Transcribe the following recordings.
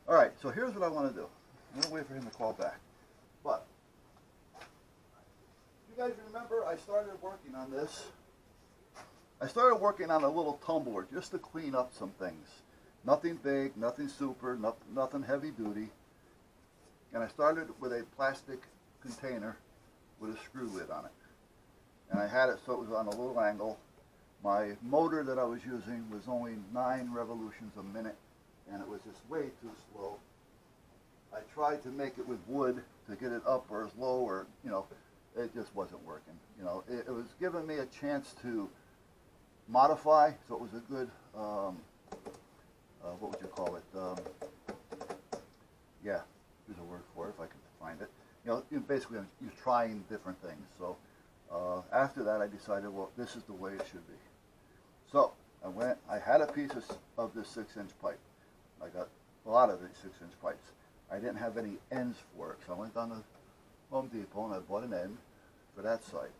All right, so here's what I want to do. I'm going to wait for him to call back. But, you guys remember I started working on this? I started working on a little tumbler just to clean up some things. Nothing big, nothing super, nothing heavy duty. And I started with a plastic container with a screw lid on it. And I had it so it was on a little angle. My motor that I was using was only 9 revolutions a minute, and it was just way too slow. I tried to make it with wood to get it up or as low, or, you know, it just wasn't working. You know, it was giving me a chance to modify, so it was a good, what would you call it? Yeah, there's a word for it if I can find it. You know, basically you're trying different things. So after that I decided, well, this is the way it should be. So I had a piece of this 6-inch pipe. I got a lot of these 6-inch pipes. I didn't have any ends for it, so I went down to Home Depot and I bought an end for that side.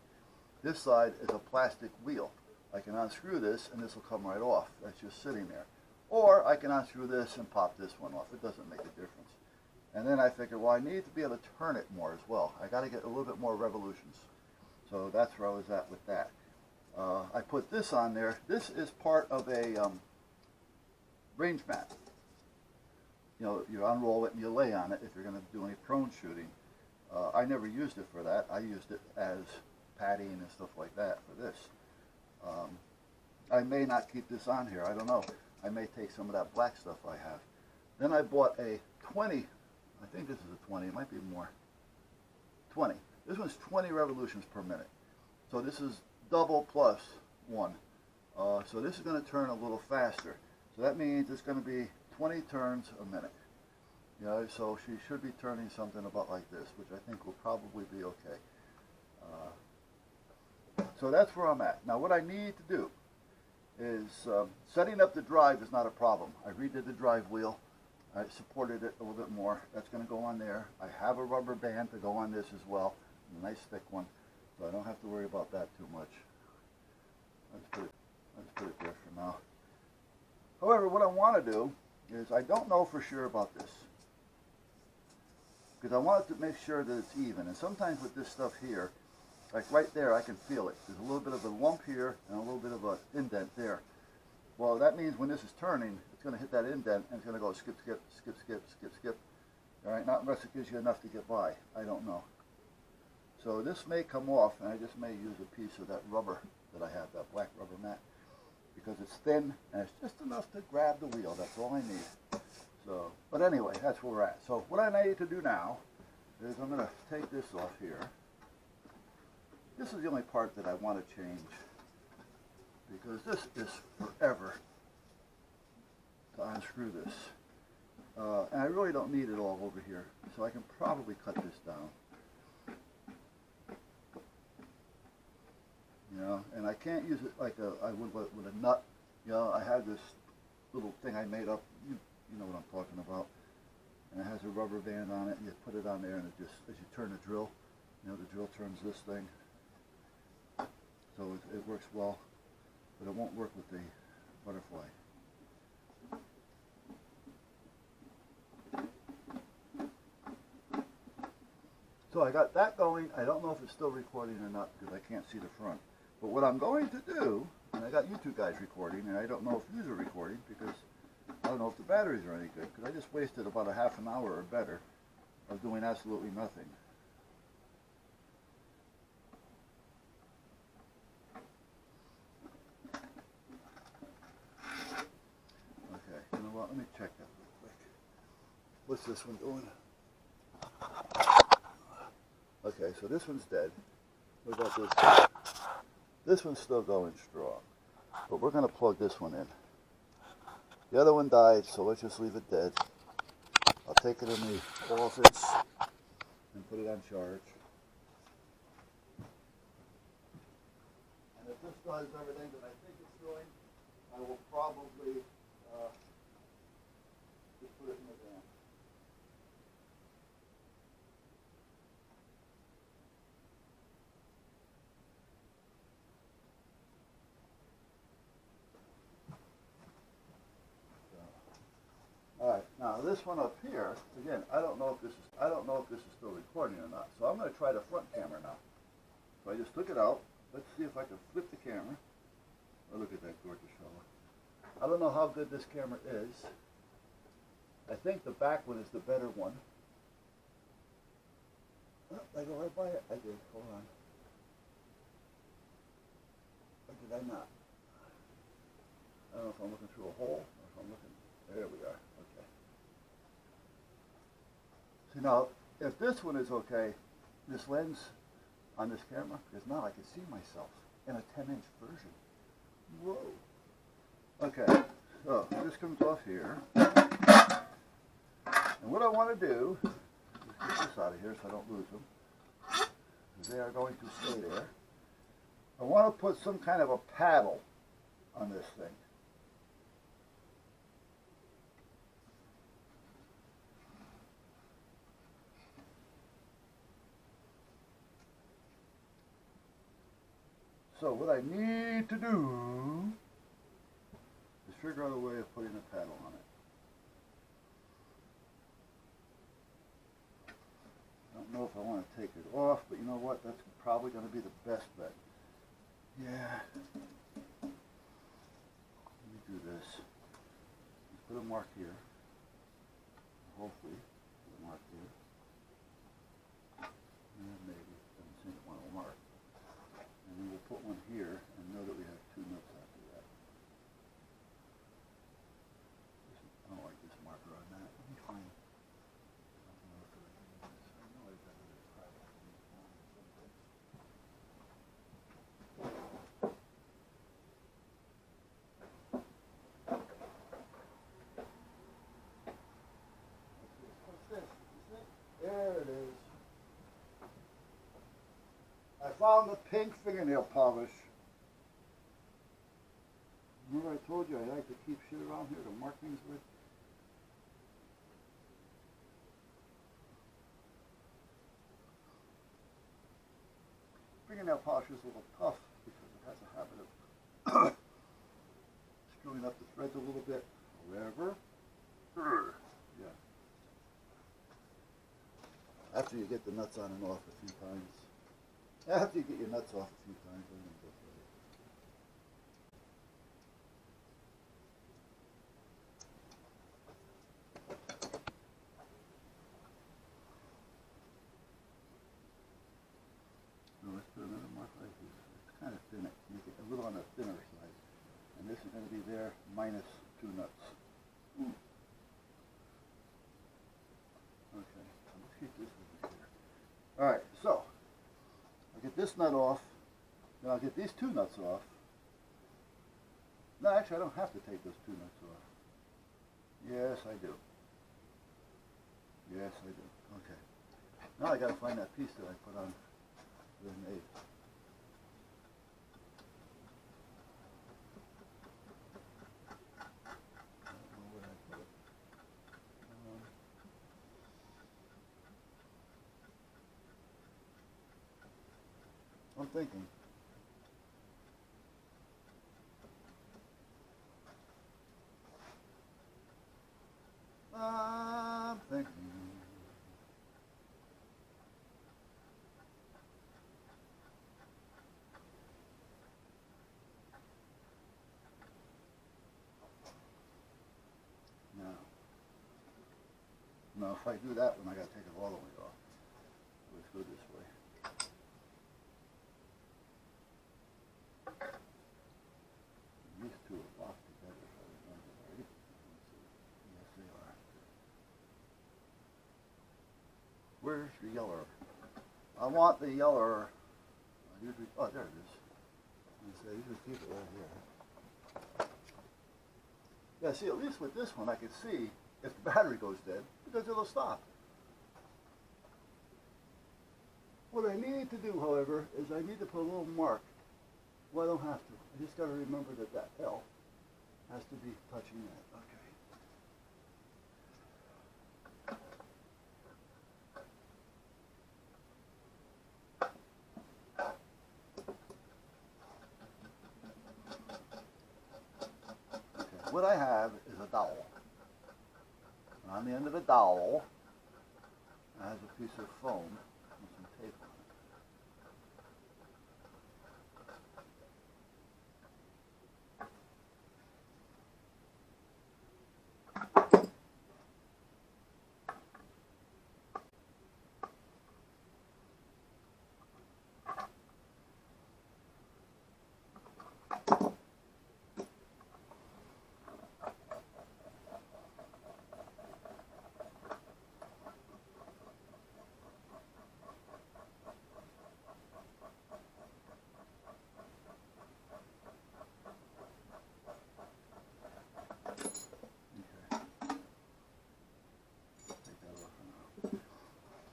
This side is a plastic wheel. I can unscrew this and this will come right off. That's just sitting there. Or I can unscrew this and pop this one off. It doesn't make a difference. And then I figured, well, I need to be able to turn it more as well. I got to get a little bit more revolutions. So that's where I was at with that. I put this on there. This is part of a range mat. You know, you unroll it and you lay on it if you're going to do any prone shooting. I never used it for that. I used it as padding and stuff like that for this. I may not keep this on here. I don't know. I may take some of that black stuff I have. Then I bought a 20. I think this is a 20. It might be more. 20. This one's 20 revolutions per minute. So this is double plus 1. So this is going to turn a little faster. So that means it's going to be 20 turns a minute. You know, so she should be turning something about like this, which I think will probably be okay. So that's where I'm at. Now what I need to do is setting up the drive is not a problem. I redid the drive wheel. I supported it a little bit more. That's going to go on there. I have a rubber band to go on this as well, a nice thick one, so I don't have to worry about that too much. Let's put it there for now. However, what I want to do is, I don't know for sure about this, because I want to make sure that it's even. And sometimes with this stuff here, like right there, I can feel it. There's a little bit of a lump here and a little bit of an indent there. Well, that means when this is turning, it's going to hit that indent and it's going to go skip, skip, skip, skip, skip, skip. All right, not unless it gives you enough to get by. I don't know. So this may come off, and I just may use a piece of that rubber that I have, that black rubber mat, because it's thin and it's just enough to grab the wheel. That's all I need. So, but anyway, that's where we're at. So what I need to do now is I'm going to take this off here. This is the only part that I want to change, because this is forever to unscrew this. And I really don't need it all over here, so I can probably cut this down. You know, and I can't use it like I would with a nut. You know, I have this little thing I made up. You know what I'm talking about. And it has a rubber band on it, and you put it on there, and it just, as you turn the drill, you know, the drill turns this thing. So it works well, but it won't work with the butterfly. So I got that going. I don't know if it's still recording or not because I can't see the front. But what I'm going to do, and I got you two guys recording, and I don't know if you are recording because I don't know if the batteries are any good, because I just wasted about a half an hour or better of doing absolutely nothing. Okay, you know what, let me check that real quick. What's this one doing? Okay, so this one's dead. What about this one? This one's still going strong, but we're going to plug this one in. The other one died, so let's just leave it dead. I'll take it in the office and put it on charge. And if this does everything that I think it's doing, I will probably just put it in the van. Alright, now this this one up here, again, I don't know if this is still recording or not. So I'm going to try the front camera now. So I just took it out. Let's see if I can flip the camera. Oh, look at that gorgeous fella. I don't know how good this camera is. I think the back one is the better one. Oh, did I go right by it? I did. Hold on. Or did I not? I don't know if I'm looking through a hole or if I'm looking. There we are. Okay. See now, if this one is okay, this lens on this camera, because now I can see myself in a 10-inch version. Whoa. Okay, so this comes off here. And what I want to do is get this out of here so I don't lose them. Because they are going to stay there. I want to put some kind of a paddle on this thing. So what I need to do is figure out a way of putting a paddle on it. I don't know if I want to take it off, but you know what? That's probably going to be the best bet. Yeah. Let me do this. Let's put a mark here. Hopefully, put a mark here. And maybe. Doesn't seem to want to mark. And then we'll put one here and know that we have two nuts after that. I don't like this marker on that. Let me find something else that I can use. I know I've got other products in this one someplace. What's this? Is it? There it is. I found the pink fingernail polish. Remember I told you I like to keep shit around here to mark things with? Fingernail polish is a little tough because it has a habit of screwing up the threads a little bit. However, yeah. After you get the nuts on and off a few times. After you get your nuts off a few times, then you go for it. So let's put another mark right here. It's kind of thin. Make it a little on the thinner side. And this is going to be there minus two nuts. Okay, let's keep this over here. All right, so. I'll get this nut off, then I'll get these two nuts off. No, actually I don't have to take those two nuts off. Yes, I do. Yes, I do. Okay. Now I gotta find that piece that I put on the nade. I don't know where I put it. I'm thinking. I'm thinking. Now, if I do that one, I gotta take it all the way off. Let's go this way. These two are locked together, if I remember right. Let's see. Yes, they are. Where's the yeller? I want the yeller. Oh, there it is. I usually keep it right here. Yeah, see, at least with this one, I can see if the battery goes dead, because it'll stop. What I need to do, however, is I need to put a little mark. Well, I don't have to. I just got to remember that that L has to be touching that. Okay. Okay. What I have is a dowel. On the end of the dowel, it has a piece of foam with some tape on it.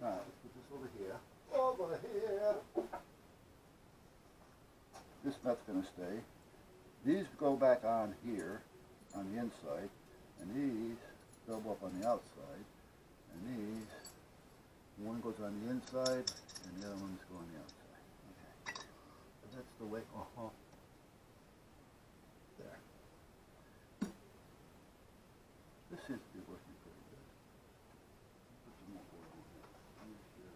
Alright, let's put this over here. Over here! This nut's going to stay. These go back on here, on the inside, and these double up on the outside, and these, one goes on the inside, and the other ones go on the outside. Okay, so that's the way, there. This seems to be working pretty good. Put some more oil on here.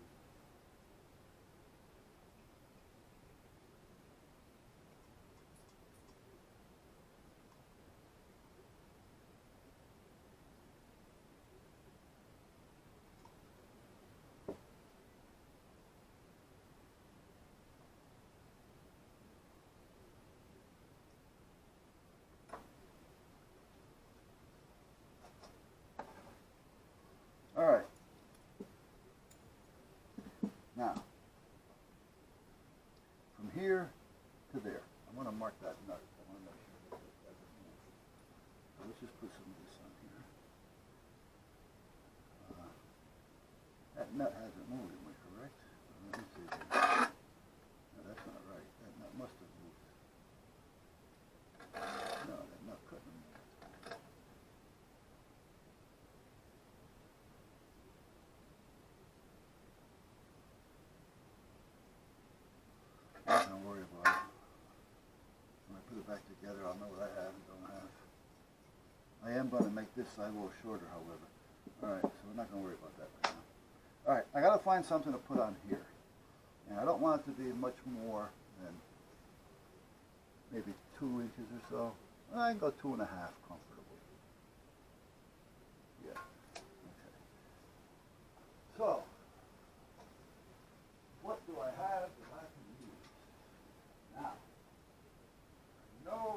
All right. Now, from here to there, I want to mark that nut. I want to make sure that it doesn't move. So let's just put some of this on here. That nut hasn't moved, am I correct? Let me see here. No, that's not right. That nut must have moved. No, that nut couldn't have moved. I'm not going to worry about it. When I put it back together, I'll know what I have and don't have. I am going to make this side a little shorter, however. Alright, so we're not going to worry about that right now. Alright, I got to find something to put on here. And I don't want it to be much more than maybe 2 inches or so. I can go 2.5 comfortably. Yeah. Okay. So, what do I have?